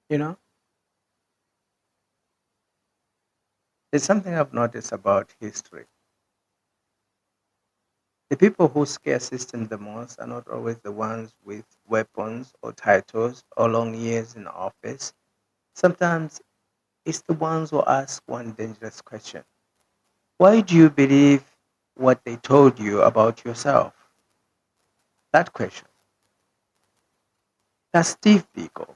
You know, there's something I've noticed about history. The people who scare systems the most are not always the ones with weapons or titles or long years in office. Sometimes it's the ones who ask one dangerous question. Why do you believe what they told you about yourself? That question. That's Steve Biko.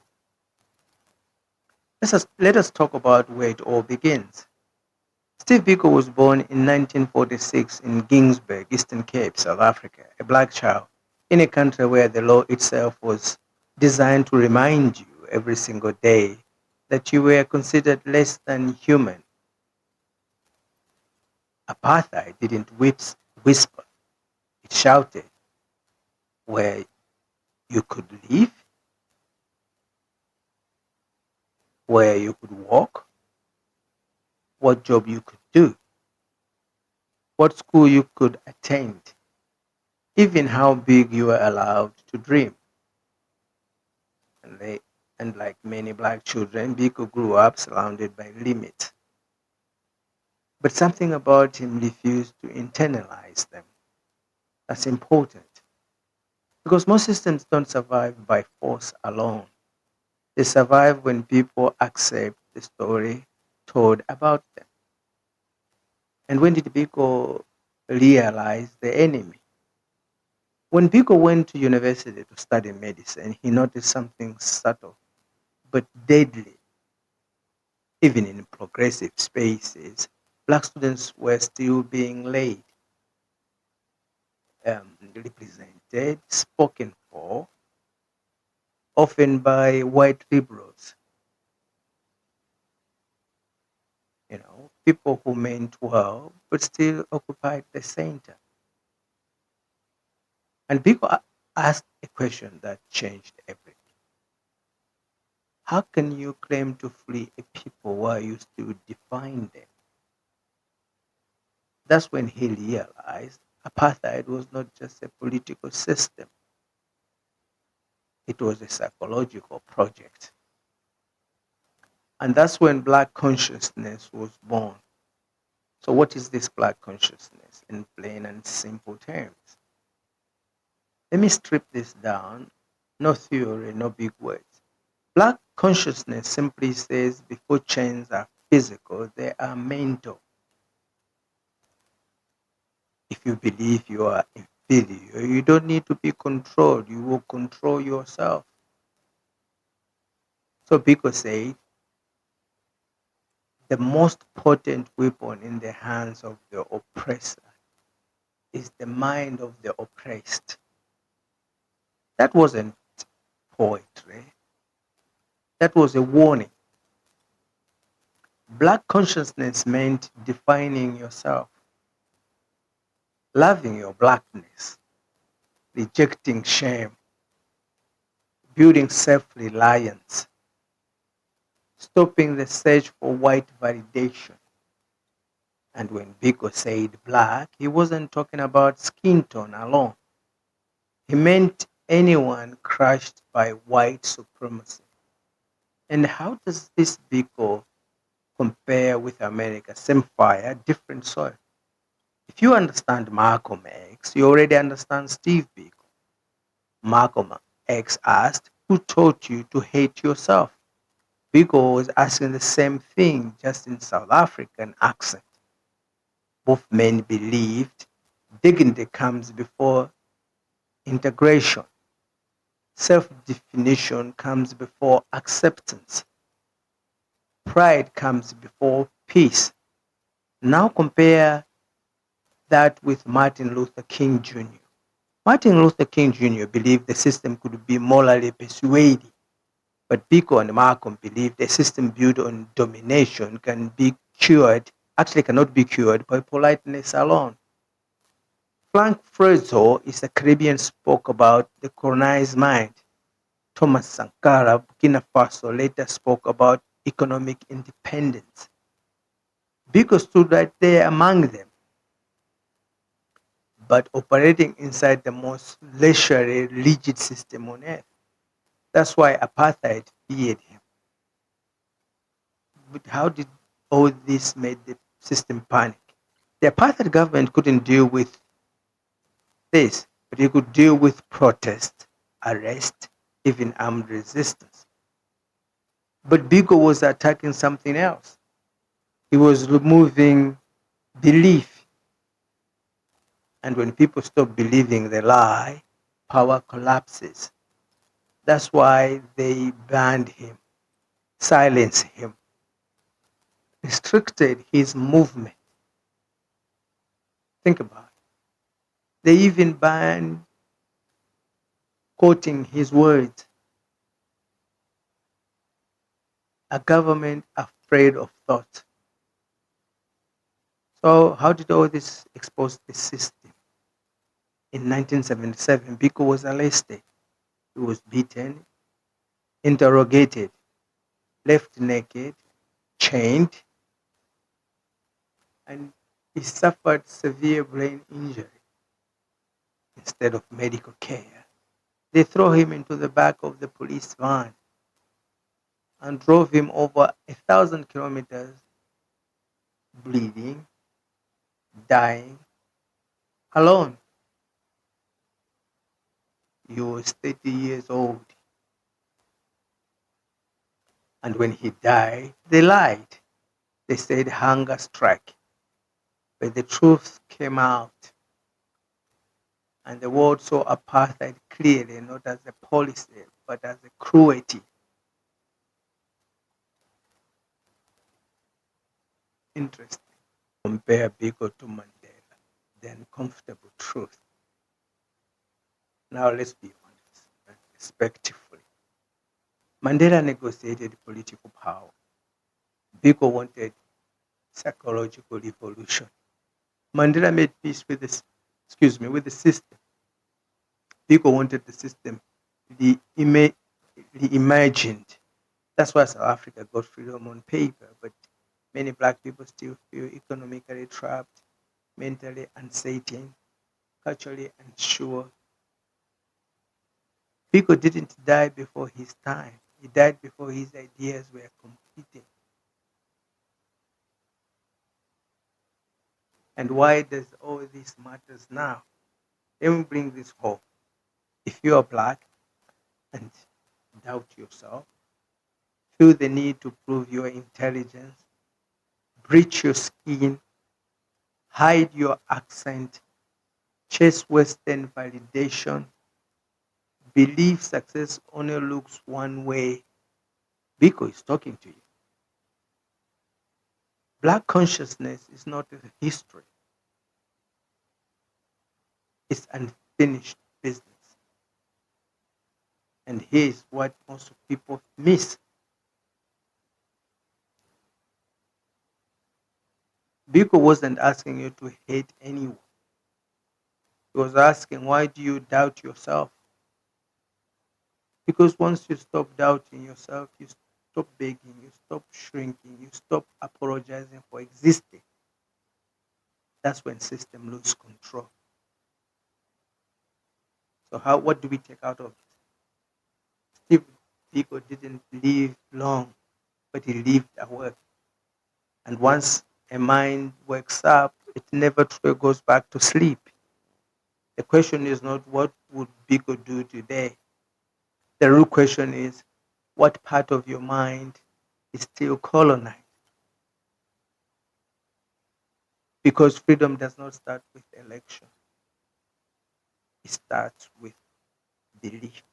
Let us talk about where it all begins. Steve Biko was born in 1946 in Ginsberg, Eastern Cape, South Africa, a black child in a country where the law itself was designed to remind you every single day that you were considered less than human. Apartheid didn't whisper, it shouted where you could live, where you could walk, what job you could do, what school you could attend, even how big you were allowed to dream. And they and like many black children, Biko grew up surrounded by limits. But something about him refused to internalize them. That's important. Because most systems don't survive by force alone. They survive when people accept the story told about them. And when did Biko realize the enemy? When Biko went to university to study medicine, he noticed something subtle but deadly. Even in progressive spaces, black students were still being laid, represented, spoken for, often by white liberals, people who meant well but still occupied the center. And Biko asked a question that changed everything. How can you claim to free a people while you still define them? That's when he realized apartheid was not just a political system, it was a psychological project. And that's when black consciousness was born. So, what is this black consciousness in plain and simple terms? Let me strip this down. No theory, no big words. Black consciousness simply says before chains are physical, they are mental. If you believe you are inferior, you don't need to be controlled. You will control yourself. So Biko said, the most potent weapon in the hands of the oppressor is the mind of the oppressed. That wasn't poetry. That was a warning. Black consciousness meant defining yourself, loving your blackness, rejecting shame, building self reliance, stopping the search for white validation. And when Biko said black, he wasn't talking about skin tone alone. He meant anyone crushed by white supremacy. And how does this Biko compare with America? Same fire, different soil. If you understand Malcolm X, you already understand Steve Biko. Malcolm X asked, who taught you to hate yourself? Biko was asking the same thing, just in South African accent. Both men believed dignity comes before integration. Self-definition comes before acceptance. Pride comes before peace. Now compare that with Martin Luther King Jr. Martin Luther King Jr. believed the system could be morally persuaded, but Biko and Malcolm believed a system built on domination cannot be cured by politeness alone. Frank Frazzo is a Caribbean spoke about the colonized mind. Thomas Sankara, Burkina Faso, later spoke about economic independence. Biko stood right there among them, but operating inside the most leisurely, rigid system on earth. That's why apartheid feared him. But how did all this made the system panic? The apartheid government couldn't deal with this, but it could deal with protest, arrest, even armed resistance. But Biko was attacking something else. He was removing belief. And when people stop believing the lie, power collapses. That's why they banned him, silenced him, restricted his movement. Think about it. They even banned quoting his words. A government afraid of thought. So, how did all this expose the system? In 1977, Biko was arrested. He was beaten, interrogated, left naked, chained, and he suffered severe brain injury instead of medical care. They threw him into the back of the police van and drove him over 1,000 kilometers, bleeding, dying, alone. He was 30 years old. And when he died, they lied. They said hunger strike. But the truth came out. And the world saw apartheid clearly, not as a policy, but as a cruelty. Interesting. Compare Biko to Mandela. The uncomfortable truth. Now let's be honest and respectfully. Mandela negotiated political power. Biko wanted psychological revolution. Mandela made peace with with the system. Biko wanted the system reimagined. That's why South Africa got freedom on paper, but many black people still feel economically trapped, mentally uncertain, culturally unsure. Biko didn't die before his time. He died before his ideas were completed. And why does all this matters now? Let me bring this home. If you are black and doubt yourself, feel the need to prove your intelligence, breach your skin, hide your accent, chase Western validation, believe success only looks one way, Biko is talking to you. Black consciousness is not a history, it's unfinished business. And here's what most people miss. Biko wasn't asking you to hate anyone. He was asking, why do you doubt yourself? Because once you stop doubting yourself, you stop begging, you stop shrinking, you stop apologizing for existing. That's when system lose control. So what do we take out of it? Steve Biko didn't live long, but he lived a work. And once a mind wakes up, it never truly goes back to sleep. The question is not what would Biko do today. The real question is what part of your mind is still colonized. Because freedom does not start with election. It starts with belief.